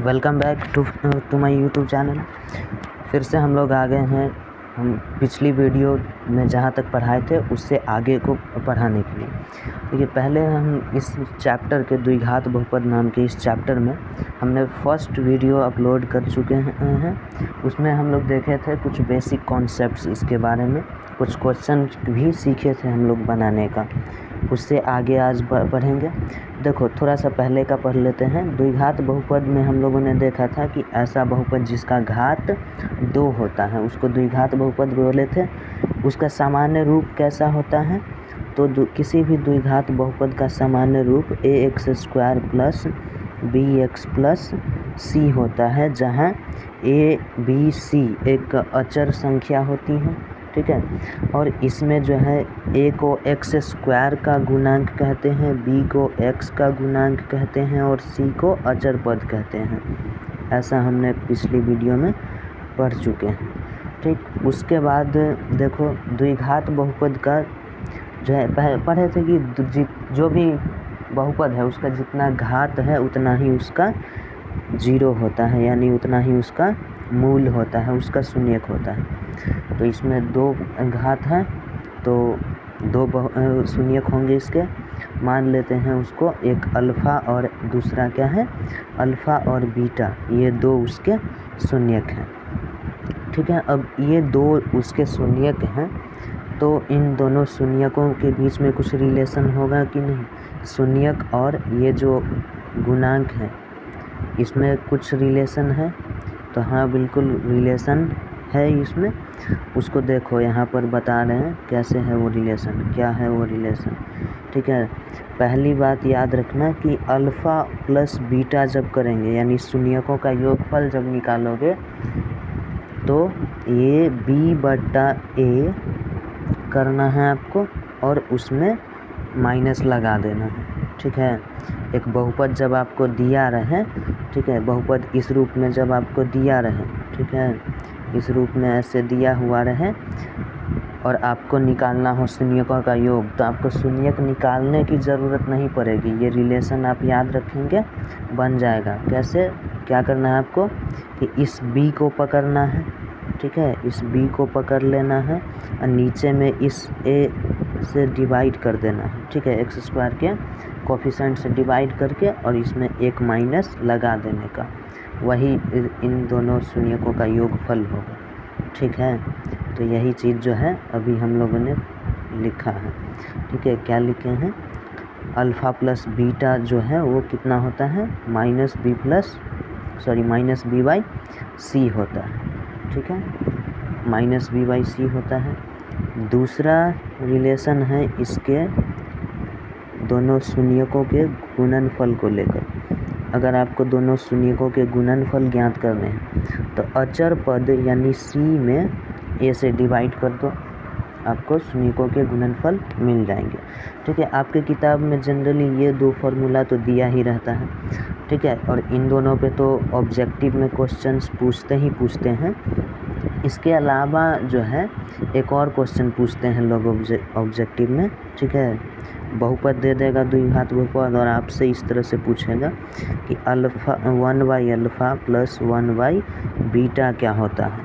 Welcome back to my YouTube channel. फिर से हम लोग आ गए हैं हम पिछली वीडियो में जहाँ तक पढ़ाए थे उससे आगे को पढ़ाने के लिए। देखिए, पहले हम इस चैप्टर के द्विघात बहुपद नाम के इस चैप्टर में हमने फर्स्ट वीडियो अपलोड कर चुके हैं। उसमें हम लोग देखे थे कुछ बेसिक कॉन्सेप्ट्स इसके बारे में, कुछ क्वेश्चन भी सीखे थे हम लोग बनाने का। उससे आगे आज पढ़ेंगे। देखो, थोड़ा सा पहले का पढ़ लेते हैं। द्विघात बहुपद में हम लोगों ने देखा था कि ऐसा बहुपद जिसका घात 2 होता है उसको द्विघात बहुपद बोले थे। उसका सामान्य रूप कैसा होता है? तो किसी भी द्विघात बहुपद का सामान्य रूप ax² plus bx plus c होता है, जहाँ a b c एक अचर संख्या होती है, ठीक है। और इसमें जो है a को x² का गुणांक कहते हैं, b को x का गुणांक कहते हैं और c को अचर पद कहते हैं। ऐसा हमने पिछली वीडियो में पढ़ चुके हैं, ठीक। उसके बाद देखो, द्विघात बहुपद का जो है पढ़े थे कि जो भी बहुपद है उसका जितना घात है उतना ही उसका 0 होता है, यानी उतना ही उसका मूल होता है, उसका शून्यक होता है। तो इसमें 2 घात है तो 2 शून्यक होंगे इसके। मान लेते हैं उसको, एक अल्फ़ा और दूसरा क्या है, अल्फ़ा और बीटा, ये 2 उसके शून्यक हैं, ठीक है। अब ये 2 उसके शून्यक हैं तो इन दोनों शून्यकों के बीच में कुछ रिलेशन होगा कि नहीं? शून्यक और ये जो गुणांक है इसमें कुछ रिलेशन है, तो हाँ बिल्कुल रिलेशन है इसमें। उसको देखो यहाँ पर बता रहे हैं कैसे है वो रिलेशन, क्या है वो रिलेशन, ठीक है। पहली बात याद रखना कि अल्फ़ा प्लस बीटा जब करेंगे, यानी शून्यकों का योगफल जब निकालोगे, तो ये b/a करना है आपको और उसमें माइनस लगा देना है, ठीक है। एक बहुपद जब आपको दिया रहे, ठीक है, बहुपद इस रूप में जब आपको दिया रहे, ठीक है, इस रूप में ऐसे दिया हुआ रहे और आपको निकालना हो शून्यकों का योग, तो आपको शून्यक निकालने की ज़रूरत नहीं पड़ेगी। ये रिलेशन आप याद रखेंगे, बन जाएगा। कैसे, क्या करना है आपको कि इस b को पकड़ना है, ठीक है, इस b को पकड़ लेना है और नीचे में इस a से डिवाइड कर देना है, ठीक है, x² के कोफिशिएंट से डिवाइड करके और इसमें एक माइनस लगा देने का, वही इन दोनों शून्यकों का योगफल होगा, ठीक है। तो यही चीज़ जो है अभी हम लोगों ने लिखा है, ठीक है। क्या लिखे हैं? अल्फ़ा प्लस बीटा जो है वो कितना होता है, -b/c होता है, ठीक है, -b/c होता है। दूसरा रिलेशन है इसके दोनों शून्यकों के गुणनफल को लेकर। अगर आपको दोनों शून्यकों के गुणनफल ज्ञात करने हैं तो अचर पद यानी c में a से डिवाइड कर दो, आपको शून्यकों के गुणनफल मिल जाएंगे, ठीक है। आपके किताब में जनरली ये 2 फार्मूला तो दिया ही रहता है, ठीक है, और इन दोनों पे तो ऑब्जेक्टिव में क्वेश्चंस पूछते हैं। इसके अलावा जो है एक और क्वेश्चन पूछते हैं लोग ऑब्जेक्टिव में, ठीक है। बहुपद दे देगा द्विघात बहुपद और आपसे इस तरह से पूछेगा कि अल्फ़ा 1/अल्फ़ा प्लस 1/बीटा क्या होता है,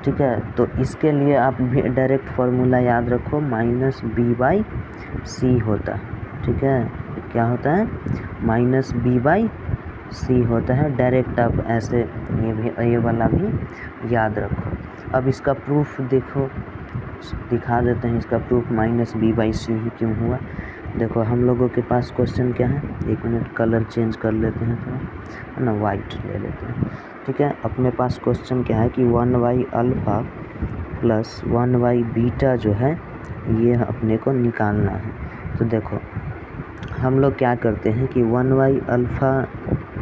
ठीक है। तो इसके लिए आप भी डायरेक्ट फार्मूला याद रखो, -b/c होता है, ठीक है। क्या होता है? -b/c होता है। डायरेक्ट आप ऐसे ये वाला भी याद रखो। अब इसका प्रूफ देखो, दिखा देते हैं इसका प्रूफ -b/c ही क्यों हुआ। देखो, हम लोगों के पास क्वेश्चन क्या है, एक मिनट कलर चेंज कर लेते हैं थोड़ा, है ना, वाइट ले लेते हैं, ठीक है। अपने पास क्वेश्चन क्या है कि 1/अल्फ़ा प्लस 1/बीटा जो है ये अपने को निकालना है। तो देखो, हम लोग क्या करते हैं कि 1/अल्फ़ा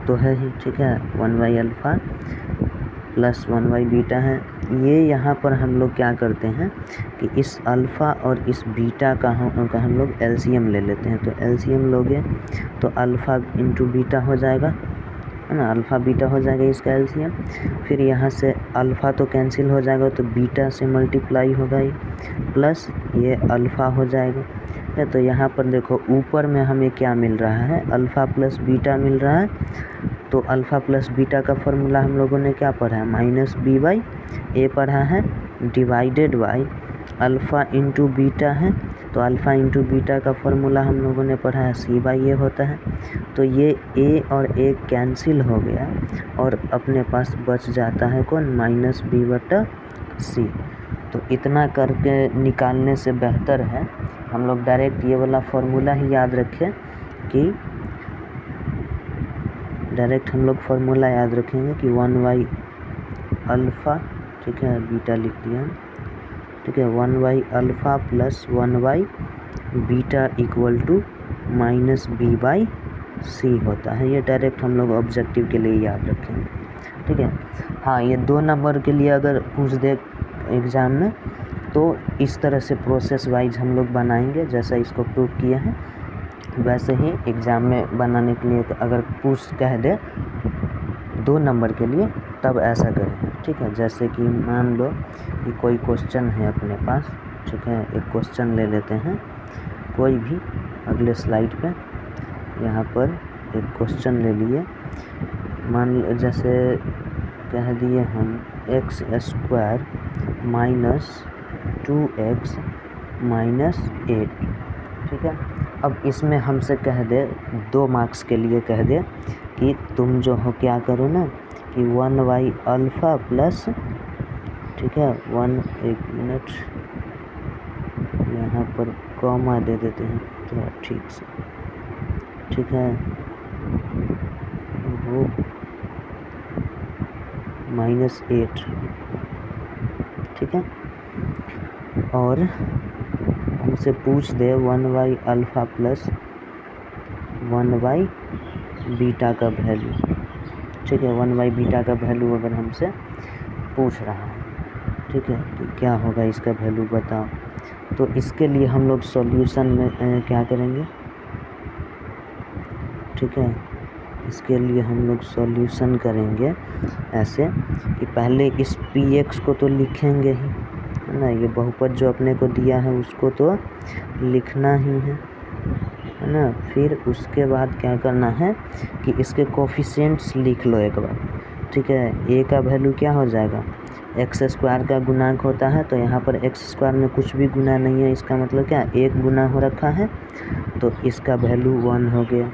तो है ही, ठीक है, 1/अल्फ़ा प्लस 1/बीटा है। ये यहाँ पर हम लोग क्या करते हैं कि इस अल्फ़ा और इस बीटा का हम लोग एलसीएम ले लेते हैं। तो एलसीएम लोगे तो अल्फ़ा इंटू बीटा हो जाएगा, है ना, अल्फ़ा बीटा हो जाएगा इसका एलसीएम। फिर यहाँ से अल्फ़ा तो कैंसिल हो जाएगा तो बीटा से मल्टीप्लाई होगा ये, प्लस ये अल्फ़ा हो जाएगा। तो यहाँ पर देखो ऊपर में हमें क्या मिल रहा है, अल्फ़ा प्लस बीटा मिल रहा है तो अल्फ़ा प्लस बीटा का फॉर्मूला हम लोगों ने क्या पढ़ा है, माइनस बी बाई ए पढ़ा है, divided by alpha into beta है। तो अल्फ़ा इंटू बीटा का फॉर्मूला हम लोगों ने पढ़ा है सी बाई ए होता है। तो ये ए और ए कैंसिल हो गया और अपने पास बच जाता है कौन, माइनस बी बटा सी। तो इतना करके निकालने से बेहतर है हम लोग डायरेक्ट ये वाला फॉर्मूला ही याद रखें कि डायरेक्ट हम लोग फार्मूला याद रखेंगे कि 1/, अल्फ़ा, ठीक है, बीटा लिख दिया, ठीक है, 1/, alpha plus 1/, beta equal to minus B by C होता है। ये डायरेक्ट हम लोग ऑब्जेक्टिव के लिए याद रखेंगे, ठीक है। हाँ, ये 2 नंबर के लिए अगर पूछ दे एग्ज़ाम में तो इस तरह से प्रोसेस वाइज हम लोग बनाएंगे, जैसा इसको प्रूव किया है वैसे ही एग्ज़ाम में बनाने के लिए अगर पूछ कह दे 2 नंबर के लिए तब ऐसा करें, ठीक है। जैसे कि मान लो कि कोई क्वेश्चन है अपने पास, ठीक है, एक क्वेश्चन ले लेते हैं कोई भी, अगले स्लाइड पे यहाँ पर एक क्वेश्चन ले लिए, मान जैसे कह दिए हम x square minus 2x minus 8, ठीक है। अब इसमें हमसे कह दे 2 मार्क्स के लिए कह दे कि तुम जो हो क्या करो ना कि 1/, अल्फ़ा प्लस, ठीक है, 1 मिनट यहाँ पर कॉमा दे देते हैं थोड़ा ठीक से, ठीक है, वो -8, ठीक है। और हमसे पूछ दे 1/, अल्फ़ा प्लस 1/, बीटा का वैल्यू, ठीक है, 1/, बीटा का वैल्यू अगर हमसे पूछ रहा है, ठीक है, तो क्या होगा इसका वैल्यू बताओ। तो इसके लिए हम लोग सॉल्यूशन में क्या करेंगे, ठीक है, इसके लिए हम लोग सॉल्यूशन करेंगे ऐसे कि पहले इस px को तो लिखेंगे ही, है ना, ये बहुपद जो अपने को दिया है उसको तो लिखना ही है ना। फिर उसके बाद क्या करना है कि इसके कोफिशिएंट्स लिख लो एक बार, ठीक है। ए का वैल्यू क्या हो जाएगा, एक्स स्क्वायर का गुणांक होता है, तो यहाँ पर एक्स स्क्वायर में कुछ भी गुना नहीं है, इसका मतलब क्या, 1 गुना हो रखा है, तो इसका वैल्यू 1 हो गया,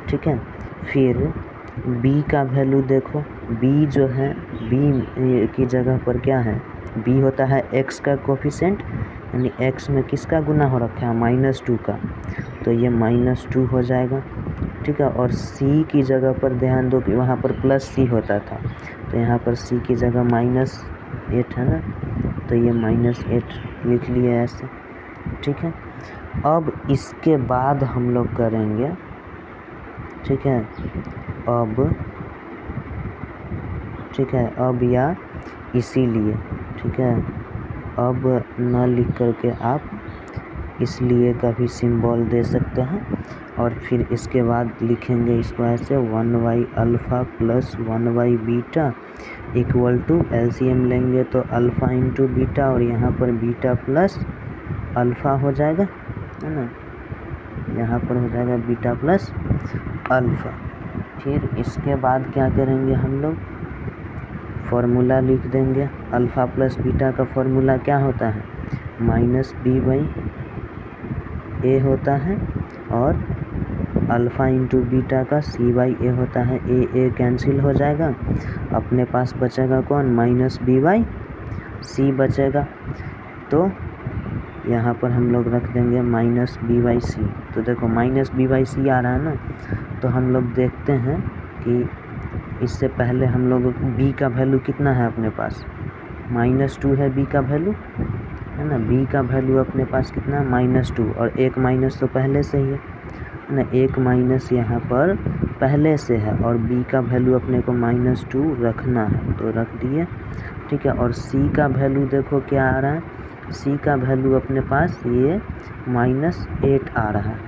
ठीक है। फिर b का वैल्यू देखो, b जो है b की जगह पर क्या है, b होता है x का कोफिशिएंट, यानी x में किसका गुना हो रखा है, -2 का, तो ये -2 हो जाएगा, ठीक है। और c की जगह पर ध्यान दो कि वहाँ पर +c होता था, तो यहाँ पर c की जगह -8 है ना, तो ये -8 लिख लिए ऐसे, ठीक है। अब इसके बाद हम लोग करेंगे, ठीक है, ठीक है, अब या इसीलिए, ठीक है, अब न लिख करके आप इसलिए का भी सिंबल दे सकते हैं। और फिर इसके बाद लिखेंगे इसको ऐसे 1/, alpha plus 1/, beta equal to, LCM लेंगे तो अल्फ़ा इंटू बीटा, और यहाँ पर बीटा प्लस अल्फ़ा हो जाएगा, है ना, यहाँ पर हो जाएगा बीटा प्लस अल्फ़ा। फिर इसके बाद क्या करेंगे हम लोग, फार्मूला लिख देंगे, अल्फ़ा प्लस बीटा का फार्मूला क्या होता है, -b बाई ए होता है, और अल्फ़ा इंटू बीटा का c बाई ए होता है, ए कैंसिल हो जाएगा, अपने पास बचेगा कौन, -b बाई सी बचेगा, तो यहाँ पर हम लोग रख देंगे -b बाई सी। तो देखो -b बाई सी आ रहा है ना, तो हम लोग देखते हैं कि इससे पहले हम लोग b का वैल्यू कितना है अपने पास, -2 है b का वैल्यू, है ना, b का वैल्यू अपने पास कितना है, -2, और एक माइनस तो पहले से ही है ना, एक माइनस यहाँ पर पहले से है, और b का वैल्यू अपने को -2 रखना है, तो रख दिए, ठीक है। और c का वैल्यू देखो क्या आ रहा है, c का वैल्यू अपने पास ये -8 आ रहा है,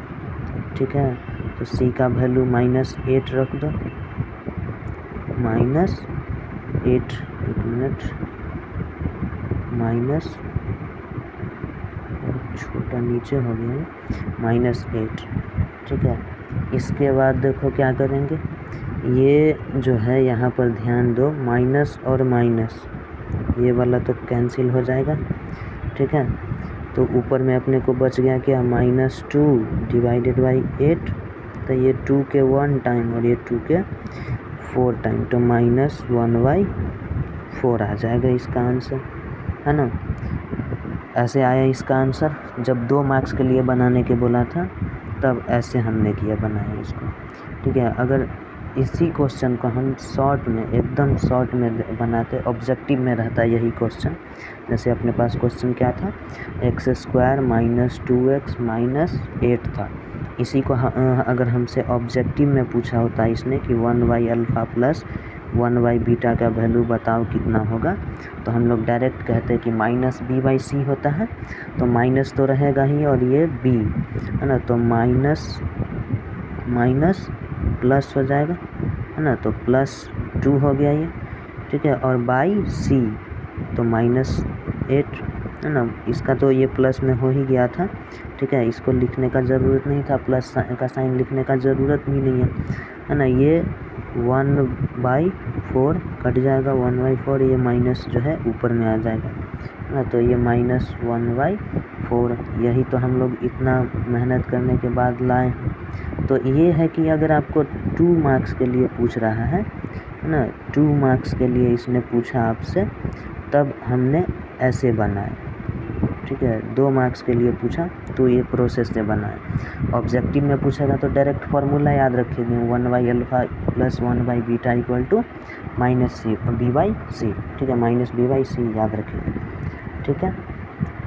ठीक है, तो c का वैल्यू -8 रख दो, -8, एक मिनट, माइनस छोटा नीचे हो गया है, -8, ठीक है। इसके बाद देखो क्या करेंगे, ये जो है यहाँ पर ध्यान दो, माइनस और माइनस ये वाला तो कैंसिल हो जाएगा, ठीक है। तो ऊपर में अपने को बच गया क्या, -2 डिवाइडेड बाई 8, तो ये 2 के 1 टाइम और ये 2 के 4 टाइम, तो -1/4 आ जाएगा इसका आंसर, है ना। ऐसे आया इसका आंसर। जब 2 मार्क्स के लिए बनाने के बोला था तब ऐसे हमने किया, बनाया इसको, ठीक है। अगर इसी क्वेश्चन को हम शॉर्ट में, एकदम शॉर्ट में बनाते, ऑब्जेक्टिव में रहता यही क्वेश्चन, जैसे अपने पास क्वेश्चन क्या था, x² - 2x - 8 था। इसी को अगर हमसे ऑब्जेक्टिव में पूछा होता इसने कि 1/अल्फ़ा प्लस 1/बीटा का वैल्यू बताओ कितना होगा, तो हम लोग डायरेक्ट कहते कि -b/c होता है, तो माइनस तो रहेगा ही और ये b है ना, तो माइनस प्लस हो जाएगा, है ना, तो +2 हो गया ये, ठीक है। और बाई c तो -8, है ना। इसका तो ये प्लस में हो ही गया था, ठीक है। इसको लिखने का ज़रूरत नहीं था, प्लस का साइन लिखने का ज़रूरत भी नहीं है ना। ये 1/4 कट जाएगा, 1/4, ये माइनस जो है ऊपर में आ जाएगा, है ना। तो ये -1/4, यही तो हम लोग इतना मेहनत करने के बाद लाए हैं। तो ये है कि अगर आपको 2 मार्क्स के लिए पूछ रहा है ना, 2 मार्क्स के लिए इसने पूछा आपसे, तब हमने ऐसे बनाए, ठीक है। 2 मार्क्स के लिए पूछा तो ये प्रोसेस से बनाए। ऑब्जेक्टिव में पूछेगा तो डायरेक्ट फार्मूला याद रखेंगे, 1/अल्फ़ा प्लस 1/बीटा इक्वल टू -b/c, ठीक है, -b/c याद रखेंगे, ठीक है।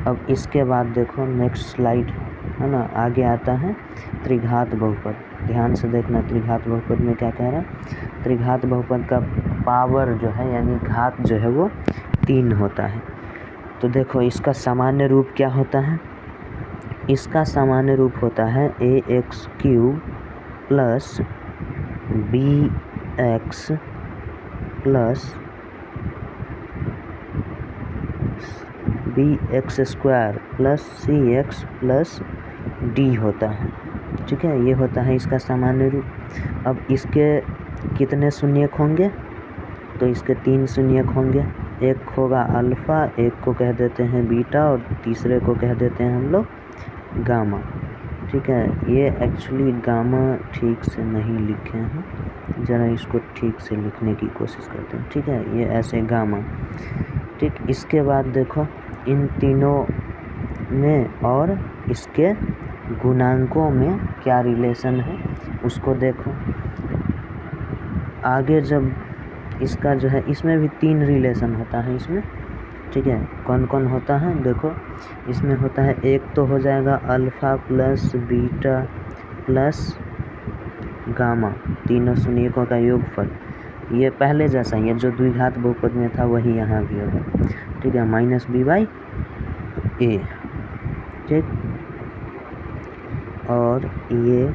अब इसके बाद देखो नेक्स्ट स्लाइड, है ना, आगे आता है त्रिघात बहुपद। ध्यान से देखना, त्रिघात बहुपद में क्या कह रहा है। त्रिघात बहुपद का पावर जो है, यानी घात जो है वो 3 होता है। तो देखो इसका सामान्य रूप क्या होता है, इसका सामान्य रूप होता है ax³ plus bx plus bx² plus cx plus d होता है, ठीक है। ये होता है इसका सामान्य रूप। अब इसके कितने शून्यक होंगे, तो इसके 3 शून्यक होंगे। एक होगा अल्फ़ा, एक को कह देते हैं बीटा और तीसरे को कह देते हैं हम लोग गामा, ठीक है। ये एक्चुअली गामा ठीक से नहीं लिखे हैं, ज़रा इसको ठीक से लिखने की कोशिश करते हैं, ठीक है। ये ऐसे गामा, ठीक। इसके बाद देखो इन तीनों में और इसके गुणांकों में क्या रिलेशन है उसको देखो। आगे जब इसका जो है, इसमें भी 3 रिलेशन होता है इसमें, ठीक है। कौन कौन होता है देखो, इसमें होता है, एक तो हो जाएगा alpha plus beta plus gamma, तीनों शून्यकों का योगफल। ये पहले जैसा ही है, जो द्विघात बहुपद में था वही यहाँ भी होगा, ठीक है, -b/a, ठीक। और ये,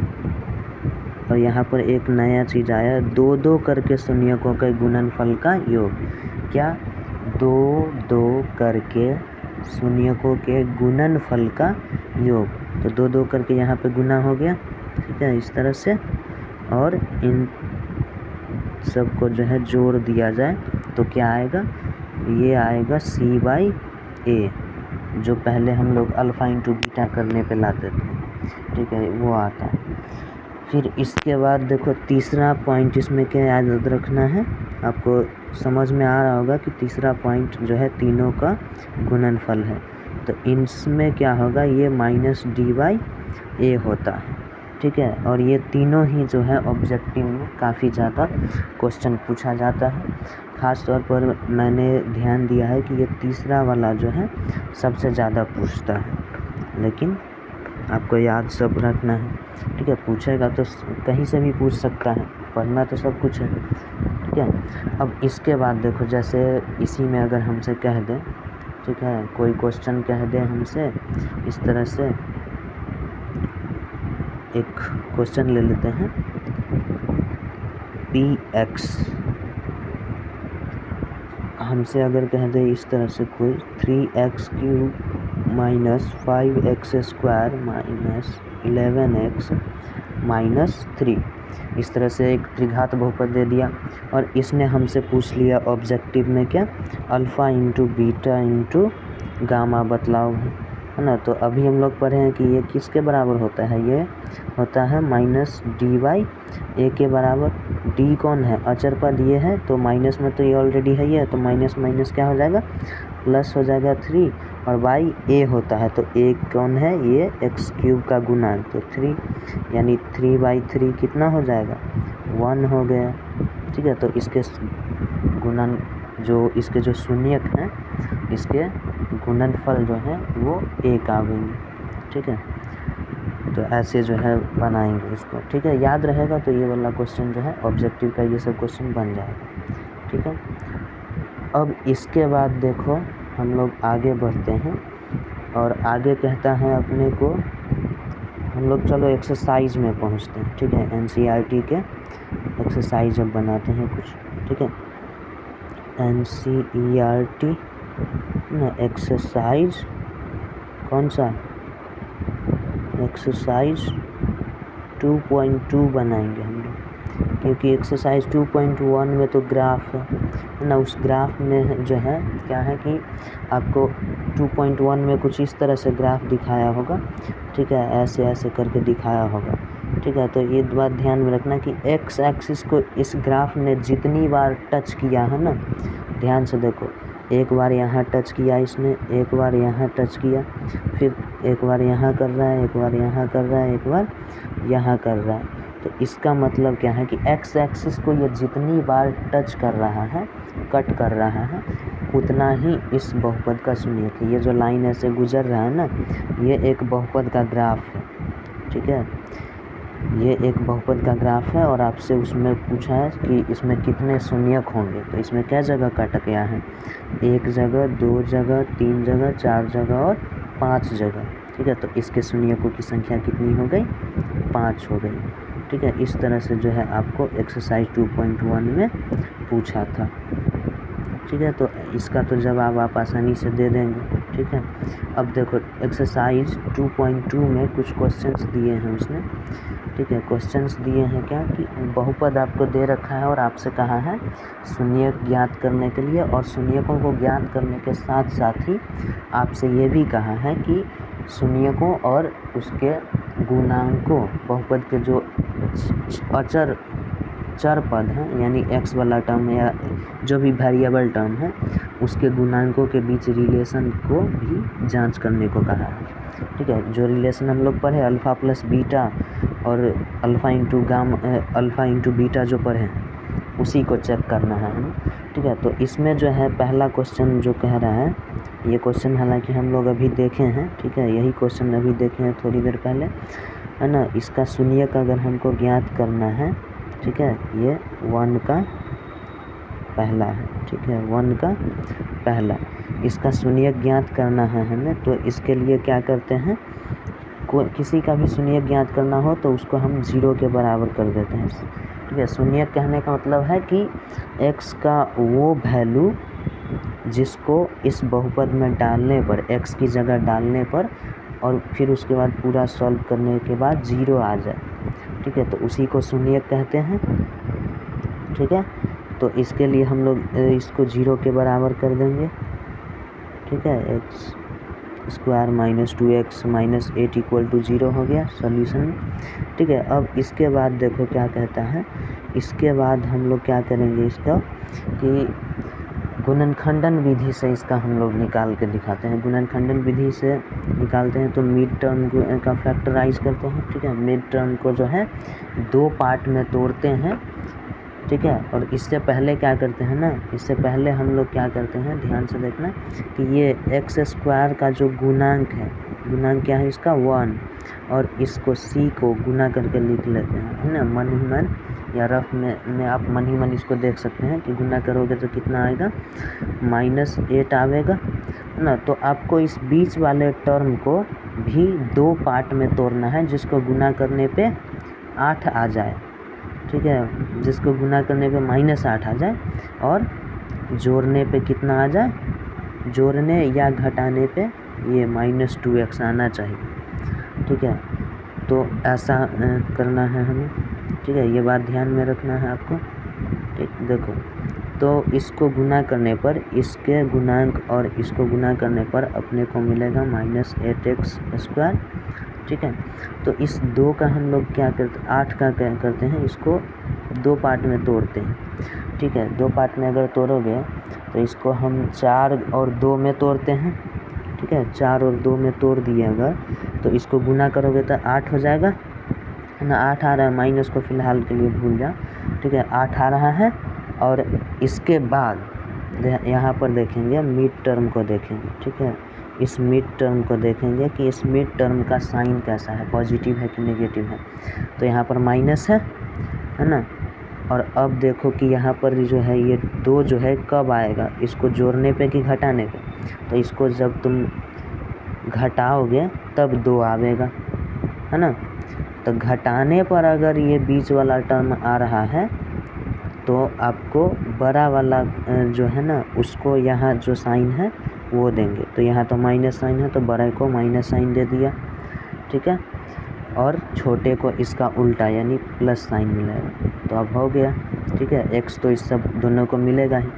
और यहाँ पर एक नया चीज़ आया, 2-2 करके शून्यकों के गुणनफल का योग। क्या, 2-2 करके शून्यकों के गुणनफल का योग। तो 2-2 करके यहाँ पे गुना हो गया, ठीक है, इस तरह से। और इन सबको जो है जोड़ दिया जाए तो क्या आएगा, ये आएगा c/a, जो पहले हम लोग अल्फ़ा इंटू बीटा करने पे लाते थे, ठीक है, वो आता है। फिर इसके बाद देखो तीसरा पॉइंट इसमें क्या याद रखना है, आपको समझ में आ रहा होगा कि तीसरा पॉइंट जो है तीनों का गुणनफल है। तो इसमें क्या होगा, ये -d/a होता है, ठीक है। और ये तीनों ही जो है ऑब्जेक्टिव में काफ़ी ज़्यादा क्वेश्चन पूछा जाता है। ख़ास तौर पर मैंने ध्यान दिया है कि ये तीसरा वाला जो है सबसे ज़्यादा पूछता है, लेकिन आपको याद सब रखना है, ठीक है। पूछेगा तो कहीं से भी पूछ सकता है, पढ़ना तो सब कुछ है, ठीक है। अब इसके बाद देखो, जैसे इसी में अगर हमसे कह दें, ठीक है, कोई क्वेश्चन कह दें हमसे इस तरह से, एक क्वेश्चन ले लेते हैं, px हमसे अगर कह दे इस तरह से कोई 3x³ - 5x² - 11x - 3, इस तरह से एक त्रिघात बहुपद दे दिया। और इसने हमसे पूछ लिया ऑब्जेक्टिव में क्या, alpha into beta into gamma बतलाओ, है ना। तो अभी हम लोग पढ़े हैं कि ये किसके बराबर होता है, ये होता है माइनस डी बाई ए के बराबर। डी कौन है, अचर पद ये है, तो माइनस में तो ये ऑलरेडी है ये, तो माइनस माइनस क्या हो जाएगा, प्लस हो जाएगा 3, और बाई ए होता है, तो ए कौन है, ये एक्स क्यूब का गुणांक, तो 3 यानी 3/3 कितना हो जाएगा, 1 हो गया। ठीक है, तो इसके गुणन इसके जो शून्यक हैं, इसके गुणनफल जो है वो एक आवेंगे। ठीक है, तो ऐसे जो है बनाएंगे इसको। ठीक है, याद रहेगा तो ये वाला क्वेश्चन जो है ऑब्जेक्टिव का ये सब क्वेश्चन बन जाएगा। ठीक है, अब इसके बाद देखो हम लोग आगे बढ़ते हैं, और आगे कहता है अपने को, हम लोग चलो एक्सरसाइज में पहुंचते हैं। ठीक है, एनसीईआरटी के एक्सरसाइज अब बनाते हैं कुछ। ठीक है, एनसीईआरटी ना एक्सरसाइज, कौन सा, एक्सरसाइज 2.2 बनाएंगे हम लोग, क्योंकि एक्सरसाइज 2.1 में तो ग्राफ है ना, उस ग्राफ में जो है क्या है कि आपको 2.1 में कुछ इस तरह से ग्राफ दिखाया होगा। ठीक है, ऐसे ऐसे करके दिखाया होगा। ठीक है, तो ये बात ध्यान में रखना कि एक्स एक्सिस को इस ग्राफ ने जितनी बार टच किया है ना, ध्यान से देखो, एक बार यहाँ टच किया इसने, एक बार यहाँ टच किया, फिर एक बार यहाँ कर रहा है, एक बार यहाँ कर रहा है, एक बार यहाँ कर रहा है। तो इसका मतलब क्या है कि एक्स एक्सिस को ये जितनी बार टच कर रहा है, कट कर रहा है, उतना ही इस बहुपद का शून्यक है। ये जो लाइन ऐसे गुजर रहा है ना, ये एक बहुपद का ग्राफ है। ठीक है, ये एक बहुपद का ग्राफ है, और आपसे उसमें पूछा है कि इसमें कितने शून्यक होंगे, तो इसमें क्या जगह कट गया है, 1 जगह, 2 जगह, 3 जगह, 4 जगह और 5 जगह। ठीक है, तो इसके शून्यकों की संख्या कितनी हो गई, 5 हो गई। ठीक है, इस तरह से जो है आपको एक्सरसाइज 2.1 में पूछा था। ठीक है, तो इसका तो जवाब आप आसानी से दे देंगे। ठीक है, अब देखो एक्सरसाइज 2.2 में कुछ क्वेश्चंस दिए हैं उसने। ठीक है, क्वेश्चंस दिए हैं क्या कि बहुपद आपको दे रखा है और आपसे कहा है शून्यक ज्ञात करने के लिए, और शून्यकों को ज्ञात करने के साथ साथ ही आपसे ये भी कहा है कि शून्यकों और उसके गुणांकों, बहुपद के जो चर पद हैं, यानी एक्स वाला टर्म या जो भी वेरिएबल टर्म है, उसके गुणांकों के बीच रिलेशन को भी जांच करने को कहा है। ठीक है, जो रिलेशन हम लोग पढ़े अल्फ़ा प्लस बीटा और अल्फ़ा इंटू बीटा जो पढ़े हैं, उसी को चेक करना है हमें। ठीक है, तो इसमें जो है पहला क्वेश्चन जो कह रहा है, ये क्वेश्चन हालांकि हम लोग अभी देखे हैं। ठीक है, यही क्वेश्चन अभी देखे हैं थोड़ी देर पहले, है ना। इसका शून्यक अगर हमको ज्ञात करना है, ठीक है, ये 1 का पहला है। ठीक है, 1 का पहला, इसका शून्यक ज्ञात करना है हमें, तो इसके लिए क्या करते हैं, किसी का भी शून्यक ज्ञात करना हो तो उसको हम 0 के बराबर कर देते हैं। ठीक है, शून्यक कहने का मतलब है कि x का वो वैल्यू जिसको इस बहुपद में डालने पर, x की जगह डालने पर, और फिर उसके बाद पूरा सॉल्व करने के बाद 0 आ जाए। ठीक है, तो उसी को शून्यक कहते हैं। ठीक है, तो इसके लिए हम लोग इसको 0 के बराबर कर देंगे। ठीक है, x square minus 2x minus 8 equal to 0 हो गया सॉल्यूशन में। ठीक है, अब इसके बाद देखो क्या कहता है, इसके बाद हम लोग क्या करेंगे इसका कि गुणनखंडन विधि से इसका हम लोग निकाल के दिखाते हैं। गुणनखंडन विधि से निकालते हैं तो मिड टर्म का फैक्टराइज करते हैं। ठीक है, मिड टर्म को जो है 2 पार्ट में तोड़ते हैं। ठीक है, और इससे पहले क्या करते हैं ना, इससे पहले हम लोग क्या करते हैं, ध्यान से देखना कि ये एक्स स्क्वायर का जो गुणांक है, गुणांक क्या है इसका 1, और इसको c को गुना करके लिख लेते हैं, है ना। मन ही मन या रफ में आप मन ही मन इसको देख सकते हैं कि गुना करोगे तो कितना आएगा, -8 आवेगा, है ना। तो आपको इस बीच वाले टर्म को भी 2 पार्ट में तोड़ना है, जिसको गुना करने पे 8 आ जाए। ठीक है, जिसको गुना करने पे -8 आ जाए, और जोड़ने पे कितना आ जाए, जोड़ने या घटाने पे ये -2x आना चाहिए। ठीक है, तो ऐसा करना है हमें। ठीक है, ये बात ध्यान में रखना है आपको। ठीक, देखो तो इसको गुना करने पर इसके गुणांक और इसको गुना करने पर अपने को मिलेगा -8x²। ठीक है, तो इस 2 का हम लोग क्या करते हैं, 8 का क्या करते हैं, इसको 2 पार्ट में तोड़ते हैं। ठीक है, 2 पार्ट में अगर तोड़ोगे तो इसको हम 4 और 2 में तोड़ते हैं। ठीक है, 4 और 2 में तोड़ दिए अगर, तो इसको गुना करोगे तो 8 हो जाएगा ना। 8 आ रहा है, माइनस को फ़िलहाल के लिए भूल जाओ। ठीक है, 8 आ रहा है। और इसके बाद यहाँ पर देखेंगे मिड टर्म को देखेंगे। ठीक है, इस मिड टर्म को देखेंगे कि इस मिड टर्म का साइन कैसा है, पॉजिटिव है कि नेगेटिव है। तो यहाँ पर माइनस है ना। और अब देखो कि यहाँ पर जो है ये 2 जो है कब आएगा, इसको जोड़ने पे कि घटाने पे। तो इसको जब तुम घटाओगे तब 2 आवेगा, है ना। तो घटाने पर अगर ये बीच वाला टर्म आ रहा है तो आपको बड़ा वाला जो है ना उसको यहाँ जो साइन है वो देंगे। तो यहाँ तो माइनस साइन है तो बड़े को माइनस साइन दे दिया। ठीक है, और छोटे को इसका उल्टा यानी प्लस साइन मिलेगा। तो अब हो गया। ठीक है, x तो इस सब दोनों को मिलेगा ही।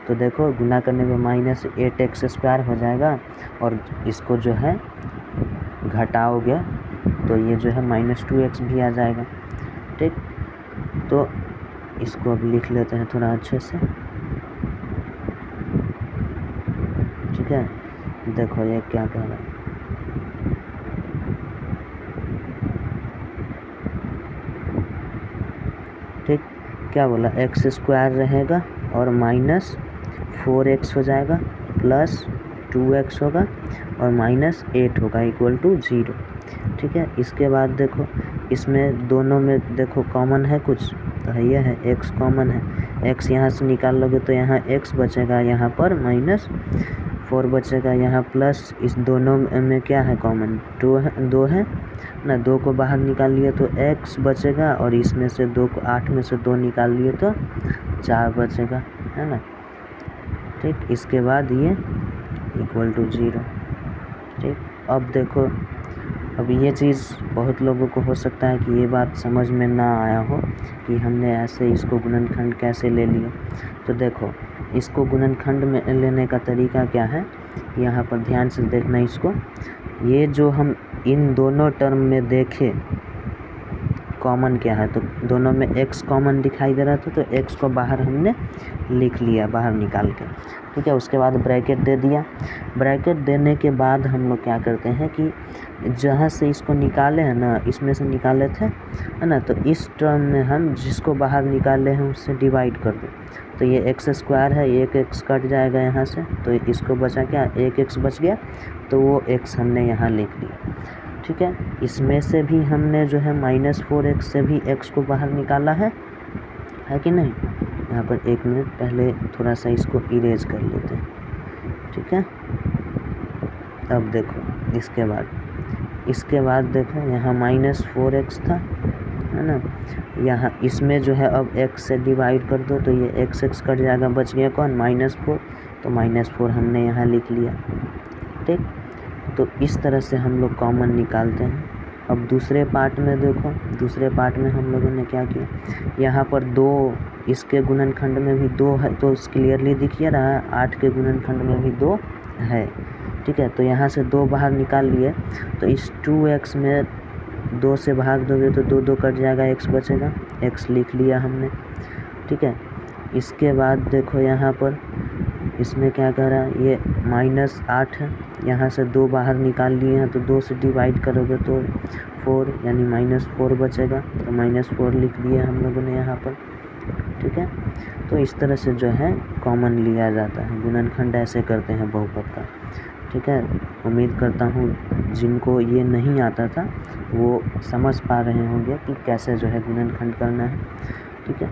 तो देखो गुना करने में -8x² हो जाएगा और इसको जो है घटाओगे तो ये जो है -2x भी आ जाएगा। ठीक, तो इसको अब लिख लेते हैं थोड़ा अच्छे से। ठीक है, देखो ये क्या कह रहा है। ठीक, क्या बोला, x² रहेगा और -4x हो जाएगा, +2x होगा और -8 होगा =0। ठीक है, इसके बाद देखो इसमें दोनों में देखो कॉमन है कुछ, तो है ये है x कॉमन है। x यहाँ से निकाल लोगे तो यहाँ x बचेगा, यहाँ पर -4 बचेगा, यहाँ प्लस इस दोनों में क्या है कॉमन, 2 है ना। 2 को बाहर निकाल लिए तो x बचेगा और इसमें से 2 को 8 में से 2 निकाल लिए तो 4 बचेगा, है ना। ठीक, इसके बाद ये =0। ठीक, अब देखो अब ये चीज़ बहुत लोगों को हो सकता है कि ये बात समझ में ना आया हो कि हमने ऐसे इसको गुणनखंड कैसे ले लिया। तो देखो इसको गुणनखंड में लेने का तरीका क्या है, यहाँ पर ध्यान से देखना इसको। ये जो हम इन दोनों टर्म में देखे कॉमन क्या है, तो दोनों में x कॉमन दिखाई दे रहा था तो x को बाहर हमने लिख लिया, बाहर निकाल के। ठीक है, उसके बाद ब्रैकेट दे दिया। ब्रैकेट देने के बाद हम लोग क्या करते हैं कि जहाँ से इसको निकाले हैं ना, इसमें से निकाले थे, है ना। तो इस टर्म में हम जिसको बाहर निकाले हैं उससे डिवाइड कर दें। तो ये x² है, एक x कट जाएगा यहाँ से, तो इसको बचा क्या, एक x बच गया, तो वो x हमने यहाँ लिख दिया। ठीक है, इसमें से भी हमने जो है -4x से भी x को बाहर निकाला है कि नहीं। यहाँ पर 1 मिनट पहले थोड़ा सा इसको इरेज कर लेते हैं। ठीक है, अब देखो इसके बाद देखो यहाँ -4x था, है ना। यहाँ इसमें जो है अब x से डिवाइड कर दो तो ये x कट जाएगा, बच गया कौन, -4। तो -4 हमने यहाँ लिख लिया। ठीक, तो इस तरह से हम लोग कॉमन निकालते हैं। अब दूसरे पार्ट में देखो, दूसरे पार्ट में हम लोगों ने क्या किया, यहाँ पर 2, इसके गुणनखंड में भी 2 है तो क्लियरली दिख ही रहा है, 8 के गुणनखंड में भी 2 है। ठीक है, तो यहाँ से 2 बाहर निकाल लिए तो इस 2x में 2 से भाग दोगे तो 2 कट जाएगा, x बचेगा, x लिख लिया हमने। ठीक है, इसके बाद देखो यहाँ पर इसमें क्या कर रहा है, ये -8 है, यहाँ से 2 बाहर निकाल लिए हैं तो 2 से डिवाइड करोगे तो 4 यानी -4 बचेगा, तो -4 लिख दिए हम लोगों ने यहाँ पर। ठीक है, तो इस तरह से जो है कॉमन लिया जाता है, गुणनखंड ऐसे करते हैं बहुपद का। ठीक है, उम्मीद करता हूँ जिनको ये नहीं आता था वो समझ पा रहे होंगे कि कैसे जो है गुणनखंड करना है। ठीक है,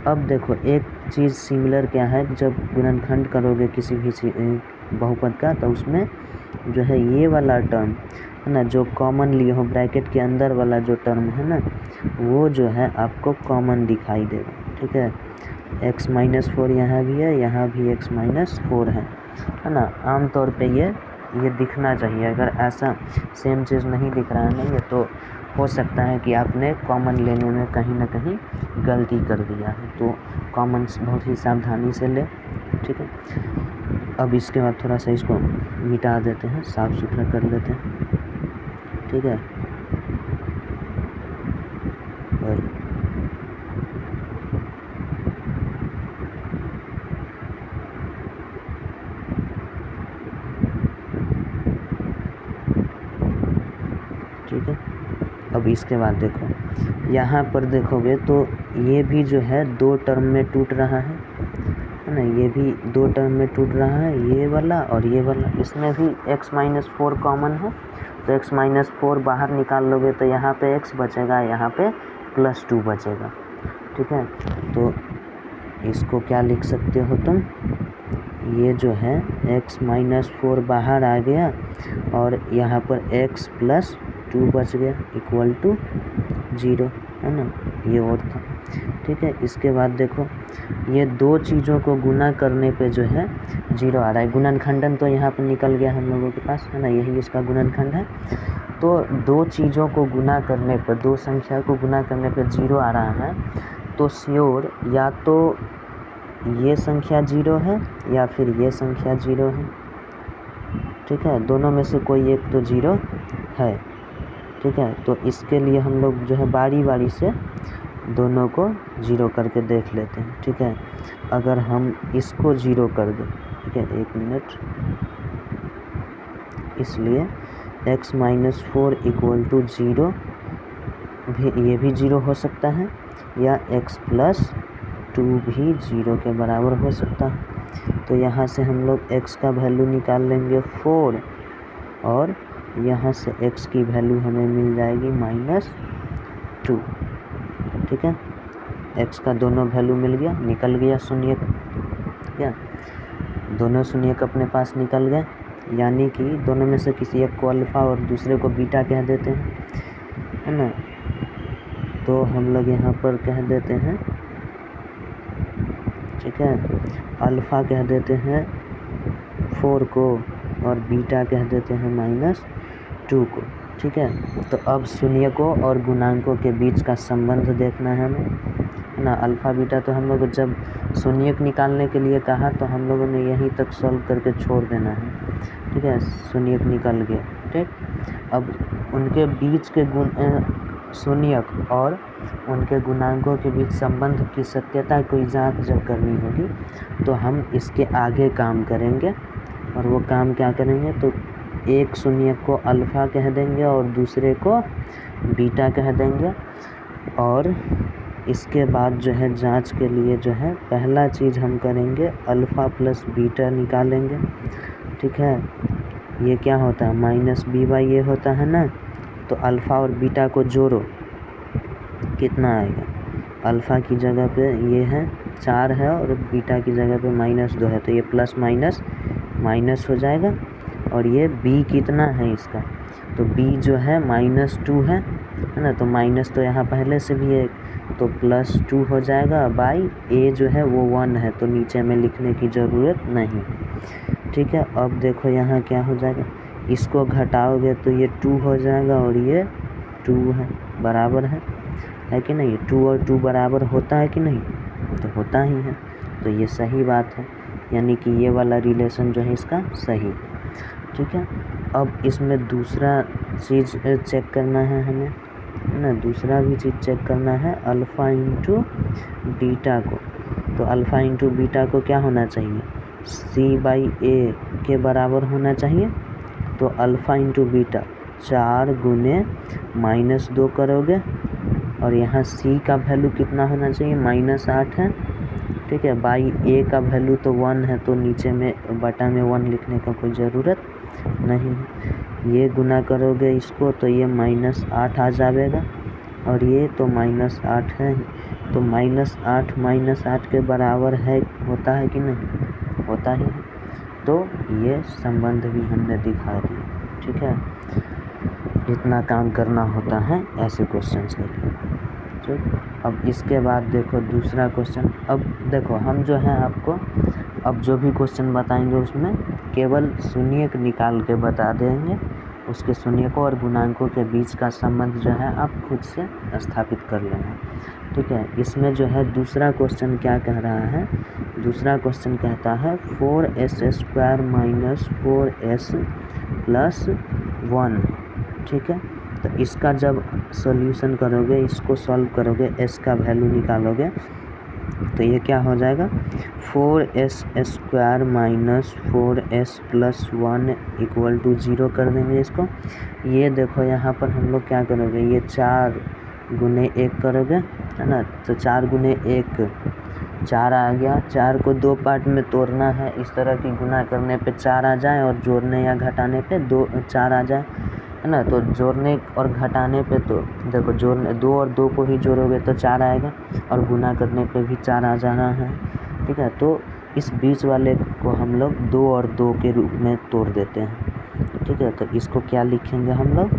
अब देखो एक चीज़ सिमिलर क्या है, जब गुणनखंड करोगे किसी भी बहुपद का तो उसमें जो है ये वाला टर्म है ना, जो कॉमन लिए हो ब्रैकेट के अंदर वाला जो टर्म है ना, वो जो है आपको कॉमन दिखाई देगा। ठीक है, x-4 यहाँ भी है, यहाँ भी x-4 है ना। आमतौर पे ये दिखना चाहिए, अगर ऐसा सेम चीज़ नहीं दिख रहा है ना ये, तो हो सकता है कि आपने कॉमन लेने में कहीं ना कहीं गलती कर दिया है, तो कॉमन बहुत ही सावधानी से ले, ठीक है। अब इसके बाद थोड़ा सा इसको मिटा देते हैं, साफ़ सुथरा कर लेते हैं, ठीक है। और ठीक है, अब इसके बाद देखो यहाँ पर देखोगे तो ये भी जो है 2 टर्म में टूट रहा है ना, ये भी 2 टर्म में टूट रहा है, ये वाला और ये वाला। इसमें भी x-4 कॉमन है, तो x-4 बाहर निकाल लोगे तो यहाँ पे x बचेगा, यहाँ पे +2 बचेगा, ठीक है। तो इसको क्या लिख सकते हो तुम, ये जो है x-4 बाहर आ गया और यहाँ पर x + 2 बच गया इक्वल टू 0, है ना, ये और था, ठीक है। इसके बाद देखो ये 2 चीज़ों को गुना करने पे जो है 0 आ रहा है। गुणनखंडन तो यहाँ पर निकल गया हम लोगों के पास, है ना, यही इसका गुणनखंड है। तो 2 चीज़ों को गुना करने पर, 2 संख्या को गुना करने पे 0 आ रहा है, तो श्योर या तो ये संख्या 0 है या फिर ये संख्या 0 है, ठीक है। दोनों में से कोई एक तो 0 है, ठीक है। तो इसके लिए हम लोग जो है बारी बारी से दोनों को 0 करके देख लेते हैं, ठीक है। अगर हम इसको 0 कर दें, ठीक है, 1 मिनट, इसलिए x-4 इक्वल टू 0 भी, ये भी 0 हो सकता है, या x + 2 भी 0 के बराबर हो सकता है। तो यहाँ से हम लोग x का वैल्यू निकाल लेंगे 4 और यहाँ से x की वैल्यू हमें मिल जाएगी -2, ठीक है। x का दोनों वैल्यू मिल गया, निकल गया शून्यक, क्या दोनों शून्यक अपने पास निकल गए, यानी कि दोनों में से किसी एक को अल्फ़ा और दूसरे को बीटा कह देते हैं, है ना। तो हम लोग यहाँ पर कह देते हैं, ठीक है, अल्फ़ा कह देते हैं 4 को और बीटा कह देते हैं -2 को, ठीक है। तो अब शून्यकों और गुणांकों के बीच का संबंध देखना है हमें, है ना। अल्फ़ा बीटा तो हम लोग जब शून्यक निकालने के लिए कहा तो हम लोगों ने यहीं तक सॉल्व करके छोड़ देना है, ठीक है, शून्यक निकल गया, ठीक। अब उनके बीच के शून्यक और उनके गुणांकों के बीच संबंध की सत्यता कोई जांच जब करनी होगी तो हम इसके आगे काम करेंगे, और वो काम क्या करेंगे, तो एक शून्यक को अल्फ़ा कह देंगे और दूसरे को बीटा कह देंगे, और इसके बाद जो है जांच के लिए जो है पहला चीज़ हम करेंगे अल्फ़ा + बीटा निकालेंगे, ठीक है। ये क्या होता है, -b/a होता है ना। तो अल्फ़ा और बीटा को जोड़ो, कितना आएगा, अल्फ़ा की जगह पे ये है 4 है और बीटा की जगह पे -2 है, तो ये प्लस माइनस माइनस हो जाएगा। और ये b कितना है इसका, तो b जो है -2 है ना, तो माइनस तो यहाँ पहले से भी है, तो +2 हो जाएगा बाई a जो है वो 1 है, तो नीचे में लिखने की ज़रूरत नहीं, ठीक है। अब देखो यहाँ क्या हो जाएगा, इसको घटाओगे तो ये 2 हो जाएगा और ये 2 है, बराबर है कि नहीं। 2 और 2 बराबर होता है कि नहीं, तो होता ही है, तो ये सही बात है, यानी कि ये वाला रिलेशन जो है इसका सही, ठीक है। अब इसमें दूसरा चीज़ चेक करना है हमें, है ना, दूसरा भी चीज़ चेक करना है अल्फ़ा × बीटा को। तो अल्फ़ा × बीटा को क्या होना चाहिए, c/a के बराबर होना चाहिए। तो अल्फ़ा × बीटा 4 × -2 करोगे और यहाँ c का वैल्यू कितना होना चाहिए, -8 है, ठीक है। बाई a का वैल्यू तो 1 है, तो नीचे में बटा में 1 लिखने का कोई ज़रूरत नहीं है। ये गुना करोगे इसको तो ये -8 आ जाएगा, और ये तो -8 है, तो -8 के बराबर है, होता है कि नहीं, होता ही है। तो ये संबंध भी हमने दिखा दिया, ठीक है। इतना काम करना होता है ऐसे क्वेश्चंस के लिए, ठीक। अब इसके बाद देखो दूसरा क्वेश्चन। अब देखो हम जो है आपको अब जो भी क्वेश्चन बताएंगे उसमें केवल शून्यक निकाल के बता देंगे, उसके शून्यकों और गुणांकों के बीच का संबंध जो है आप खुद से स्थापित कर लेना। ठीक है, इसमें जो है दूसरा क्वेश्चन क्या कह रहा है, दूसरा क्वेश्चन कहता है 4s² माइनस 4s प्लस 1। ठीक है, तो इसका जब सॉल्यूशन करोगे, इसको सॉल्व करोगे, s का वैल्यू निकालोगे, तो ये क्या हो जाएगा 4s² minus 4s plus 1 equal to 0 कर देंगे इसको। ये देखो यहाँ पर हम लोग क्या करोगे, ये 4 गुने 1 करोगे, है ना, तो 4 गुने 1 4 आ गया। 4 को 2 पार्ट में तोड़ना है, इस तरह की गुना करने पे 4 आ जाए और जोड़ने या घटाने पे 4 आ जाए, है ना। तो जोड़ने और घटाने पे तो देखो जोड़ने 2 और 2 को ही जोड़ोगे तो 4 आएगा और गुना करने पे भी 4 आ जाना है। ठीक है, तो इस बीच वाले को हम लोग 2 और 2 के रूप में तोड़ देते हैं। ठीक है, तो इसको क्या लिखेंगे हम लोग,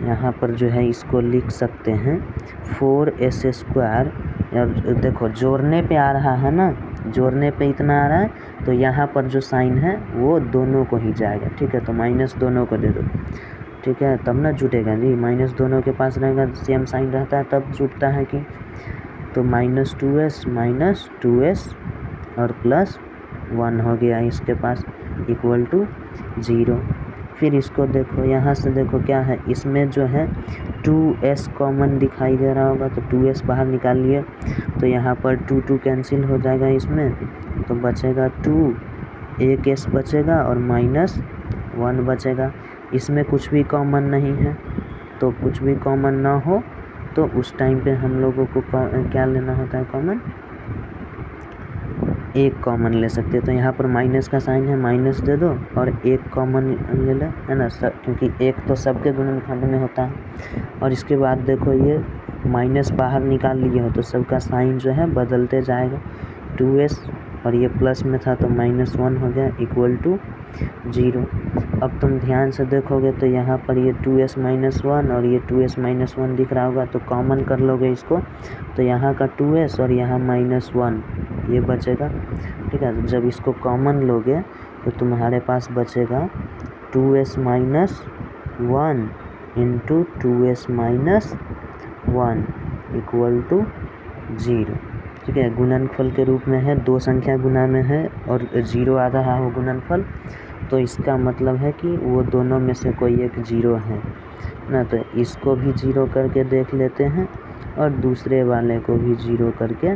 यहाँ पर जो है इसको लिख सकते हैं 4s²। और देखो जोड़ने पे आ रहा है ना, जोड़ने पे इतना आ रहा है, तो यहाँ पर जो साइन है वो दोनों को ही जाएगा। ठीक है, तो माइनस दोनों को दे दो। ठीक है, तब ना जुटेगा जी, माइनस दोनों के पास रहेगा, सेम साइन रहता है तब जुटता है कि। तो -2s और प्लस 1 हो गया इसके पास इक्वल टू 0। फिर इसको देखो, यहाँ से देखो क्या है, इसमें जो है 2s कॉमन दिखाई दे रहा होगा, तो 2s बाहर निकाल लिए, तो यहाँ पर 2 कैंसिल हो जाएगा इसमें, तो बचेगा 2, एक s बचेगा और -1 बचेगा। इसमें कुछ भी कॉमन नहीं है, तो कुछ भी कॉमन ना हो तो उस टाइम पे हम लोगों को क्या लेना होता है, कॉमन, एक कॉमन ले सकते हैं। तो यहाँ पर माइनस का साइन है, माइनस दे दो और एक कॉमन ले लो, है ना, क्योंकि एक तो सबके गुणनखंड में होता है। और इसके बाद देखो ये माइनस बाहर निकाल लिए हो तो सबका साइन जो है बदलते जाएगा, 2s और ये प्लस में था तो -1 हो गया इक्वल टू 0। अब तुम ध्यान से देखोगे तो यहाँ पर ये 2s -1 और ये 2s -1 दिख रहा होगा, तो कॉमन कर लोगे इसको, तो यहाँ का 2s और यहाँ -1 ये बचेगा। ठीक है, तो जब इसको कॉमन लोगे तो तुम्हारे पास बचेगा 2s -1 into 2s -1 equal to 0। ठीक है, गुणनफल के रूप में है, 2 संख्या गुना में है और 0 आ रहा है वो गुणनफल, तो इसका मतलब है कि वो दोनों में से कोई एक 0 है ना। तो इसको भी 0 करके देख लेते हैं और दूसरे वाले को भी 0 करके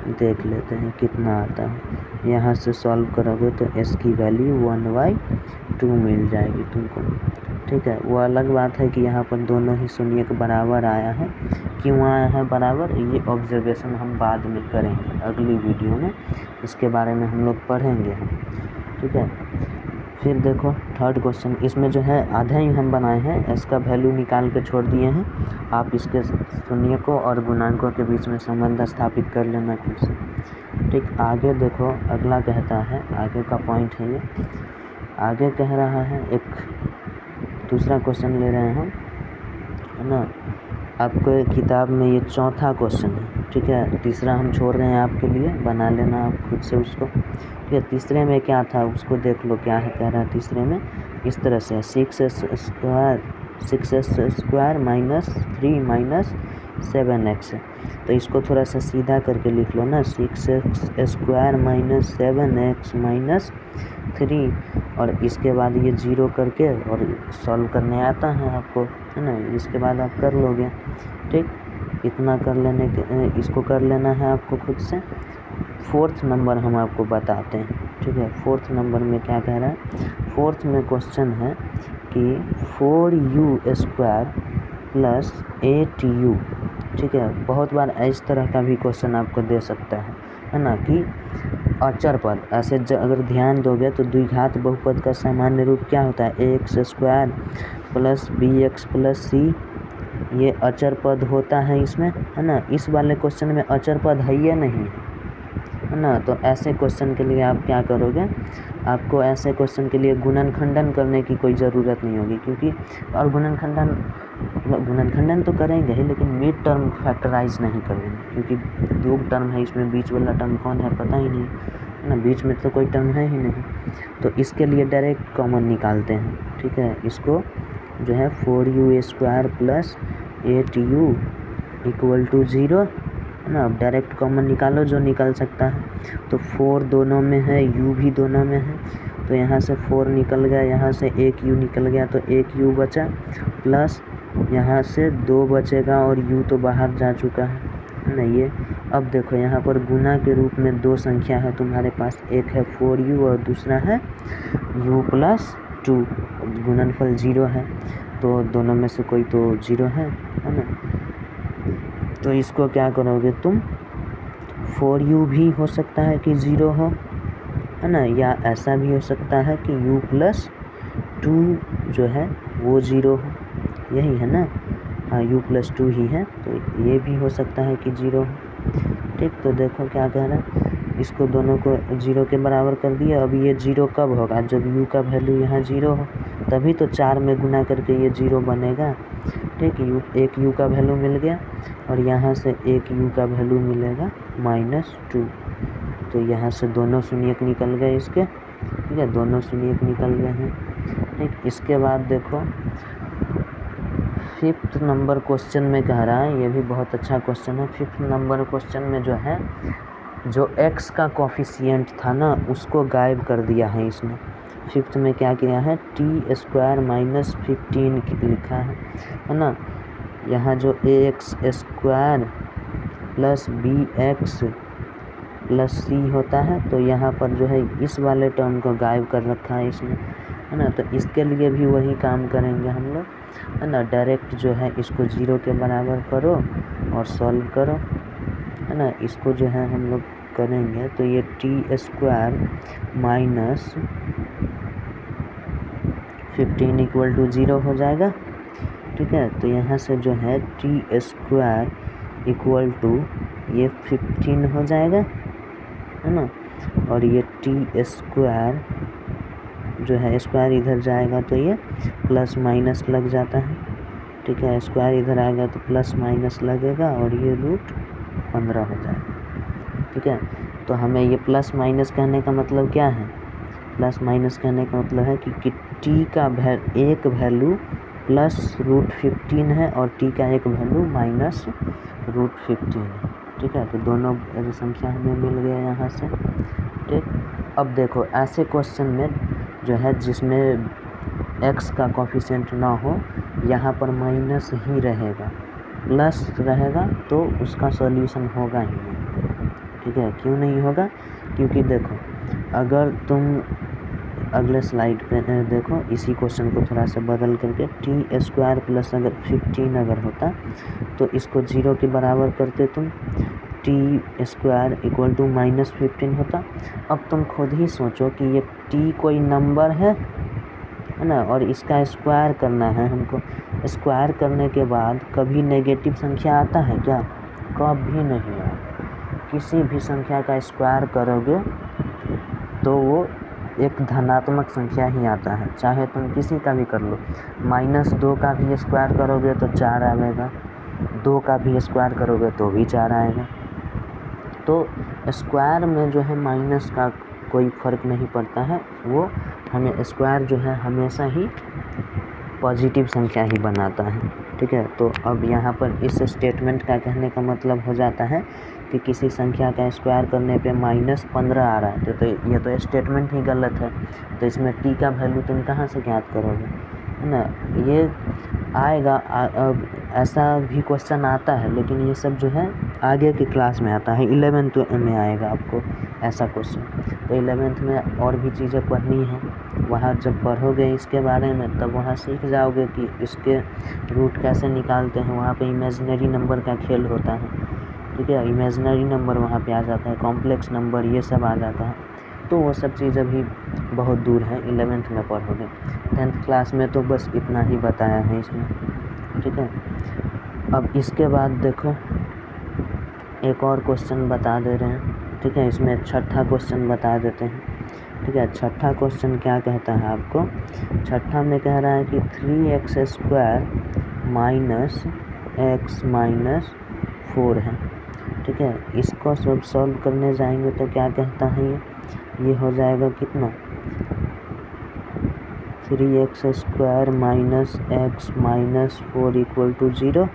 देख लेते हैं कितना आता है। यहाँ से सॉल्व करोगे तो s की वैल्यू 1/2 मिल जाएगी तुमको। ठीक है, वो अलग बात है कि यहाँ पर दोनों ही शून्य के बराबर आया है, क्यों आया है बराबर, ये ऑब्जर्वेशन हम बाद में करेंगे, अगली वीडियो में इसके बारे में हम लोग पढ़ेंगे। ठीक है, फिर देखो थर्ड क्वेश्चन, इसमें जो है आधा ही हम बनाए हैं, s का वैल्यू निकाल के छोड़ दिए हैं, आप इसके शून्यकों और गुणांकों के बीच में संबंध स्थापित कर लेना खुद से। ठीक, आगे देखो अगला कहता है, आगे का पॉइंट है ये, आगे कह रहा है, एक दूसरा क्वेश्चन ले रहे हैं हम, है ना, आपको किताब में ये चौथा क्वेश्चन है। ठीक है, तीसरा हम छोड़ रहे हैं आपके लिए, बना लेना आप खुद से उसको। ठीक है, तीसरे में क्या था उसको देख लो, क्या है कह रहा है तीसरे में, इस तरह से 6s² माइनस 3 माइनस 7x है, तो इसको थोड़ा सा सीधा करके लिख लो ना, 6x² माइनस 7x माइनस 3, और इसके बाद ये 0 करके और सॉल्व करने आता है आपको, है ना, इसके बाद आप कर लोगे। ठीक, इतना कर लेने के इसको कर लेना है आपको खुद से। फोर्थ नंबर हम आपको बताते हैं। ठीक है, फोर्थ नंबर में क्या कह रहा है, फोर्थ में क्वेश्चन है कि 4u² प्लस 8u। ठीक है, बहुत बार इस तरह का भी क्वेश्चन आपको दे सकता है ना, कि अचर पद, ऐसे अगर ध्यान दोगे तो द्विघात बहुपद का सामान्य रूप क्या होता है, ax² plus bx plus c, ये अचर पद होता है इसमें, है ना। इस वाले क्वेश्चन में अचर पद है या नहीं है ना, तो ऐसे क्वेश्चन के लिए आप क्या करोगे, आपको ऐसे क्वेश्चन के लिए गुणनखंडन करने की कोई ज़रूरत नहीं होगी, क्योंकि और गुणनखंडन तो करेंगे ही, लेकिन मिड टर्म फैक्टराइज नहीं करेंगे, क्योंकि 2 टर्म है इसमें, बीच वाला टर्म कौन है पता ही नहीं, है ना, बीच में तो कोई टर्म है ही नहीं, तो इसके लिए डायरेक्ट कॉमन निकालते हैं। ठीक है, इसको जो है 4u² plus 8u equal to 0 है ना। अब डायरेक्ट कॉमन निकालो जो निकल सकता है, तो 4 दोनों में है, u भी दोनों में है, तो यहाँ से 4 निकल गया, यहाँ से एक u निकल गया, तो एक u बचा, प्लस यहाँ से 2 बचेगा और u तो बाहर जा चुका है ना ये। अब देखो यहाँ पर गुना के रूप में 2 संख्या है तुम्हारे पास, एक है 4u और दूसरा है u प्लस 2, गुणनफल 0 है, तो दोनों में से कोई तो 0 है ना। तो इसको क्या करोगे तुम, 4u भी हो सकता है कि 0 हो, है ना, या ऐसा भी हो सकता है कि u प्लस 2 जो है वो 0 हो, यही है ना, हाँ u प्लस 2 ही है, तो ये भी हो सकता है कि 0 हो। ठीक, तो देखो क्या कह रहा है, इसको दोनों को 0 के बराबर कर दिया। अब ये 0 कब होगा, जब u का वैल्यू यहाँ 0 हो, तभी तो 4 में गुना करके ये 0 बनेगा। ठीक, एक u का वैल्यू मिल गया और यहाँ से एक u का वैल्यू मिलेगा -2, तो यहाँ से दोनों शून्यक निकल गए इसके। ठीक है, दोनों शून्यक निकल गए हैं। ठीक, इसके बाद देखो 5th नंबर क्वेश्चन में कह रहा है, ये भी बहुत अच्छा क्वेश्चन है। 5th नंबर क्वेश्चन में जो है, जो x का कोफिशिएंट था ना उसको गायब कर दिया है इसने। 5th में क्या किया है, t² - 15 लिखा है ना। यहाँ जो ax² plus bx plus c होता है, तो यहाँ पर जो है इस वाले टर्म को गायब कर रखा है इसने, है ना। तो इसके लिए भी वही काम करेंगे हम लोग, है ना। डायरेक्ट जो है इसको 0 के बराबर करो और सॉल्व करो, है ना। इसको जो है हम लोग करेंगे तो ये t² माइनस 15 इक्वल टू 0 हो जाएगा। ठीक है, तो यहाँ से जो है t² इक्वल टू ये 15 हो जाएगा, है ना, और ये t² जो है स्क्वायर इधर जाएगा तो ये प्लस माइनस लग जाता है। ठीक है, स्क्वायर इधर आएगा तो प्लस माइनस लगेगा और ये √15 हो जाएगा। ठीक है, तो हमें ये प्लस माइनस कहने का मतलब क्या है, प्लस माइनस कहने का मतलब है कि t का एक वैल्यू प्लस √15 है और t का एक वैल्यू माइनस √15 है। ठीक है, तो दोनों संख्या हमें मिल गया यहाँ से। ठीक, अब देखो ऐसे क्वेश्चन में जो है जिसमें x का कोफिशिएंट ना हो, यहाँ पर माइनस ही रहेगा, प्लस रहेगा तो उसका सॉल्यूशन होगा ही नहीं। ठीक है, क्यों नहीं होगा, क्योंकि देखो अगर तुम अगले स्लाइड पे देखो, इसी क्वेश्चन को थोड़ा सा बदल करके t² प्लस अगर 15 अगर होता तो इसको 0 के बराबर करते तुम, t² इक्वल टू -15 होता। अब तुम खुद ही सोचो कि ये t कोई नंबर है ना, और इसका स्क्वायर करना है हमको। स्क्वायर करने के बाद कभी नेगेटिव संख्या आता है क्या, कभी नहीं है। किसी भी संख्या का स्क्वायर करोगे तो वो एक धनात्मक संख्या ही आता है, चाहे तुम किसी का भी कर लो। -2 का भी स्क्वायर करोगे तो 4 आएगा, 2 का भी स्क्वायर करोगे तो भी 4 आएगा। तो स्क्वायर में जो है माइनस का कोई फ़र्क नहीं पड़ता है, वो हमें स्क्वायर जो है हमेशा ही पॉजिटिव संख्या ही बनाता है। ठीक है, तो अब यहाँ पर इस स्टेटमेंट का कहने का मतलब हो जाता है कि किसी संख्या का स्क्वायर करने पे -15 आ रहा है, तो ये तो स्टेटमेंट ही गलत है। तो इसमें t का वैल्यू तुम कहाँ से ज्ञात करोगे, है ना। ये आएगा, अब ऐसा भी क्वेश्चन आता है, लेकिन ये सब जो है आगे की क्लास में आता है, 11th में आएगा आपको ऐसा क्वेश्चन। तो 11th में और भी चीज़ें पढ़नी है, वहाँ जब पढ़ोगे इसके बारे में तब वहाँ सीख जाओगे कि इसके रूट कैसे निकालते हैं। वहाँ पे इमेजिनरी नंबर का खेल होता है। ठीक है, इमेजिनरी नंबर वहाँ पे आ जाता है, कॉम्प्लेक्स नंबर ये सब आ जाता है। तो वो सब चीज़ अभी बहुत दूर है, 11th में पढ़ोगे। 10th क्लास में तो बस इतना ही बताया है इसमें। ठीक है, अब इसके बाद देखो एक और क्वेश्चन बता दे रहे हैं। ठीक है, इसमें छठा क्वेश्चन बता देते हैं। ठीक है, छठा क्वेश्चन क्या कहता है आपको, छठा में कह रहा है कि 3x² - x - 4 है। ठीक है। इसको सब सॉल्व करने जाएंगे तो क्या कहता है ये हो जाएगा कितना 3x² minus x minus 4 equal to 0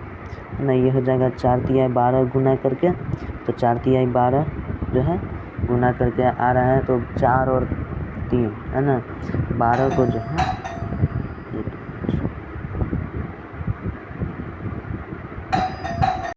ना। ये हो जाएगा 4 तिहाई 12 गुना करके, तो 4 तिहाई 12 जो है गुना करके आ रहा है, तो 4 और 3 है ना, 12 को जो है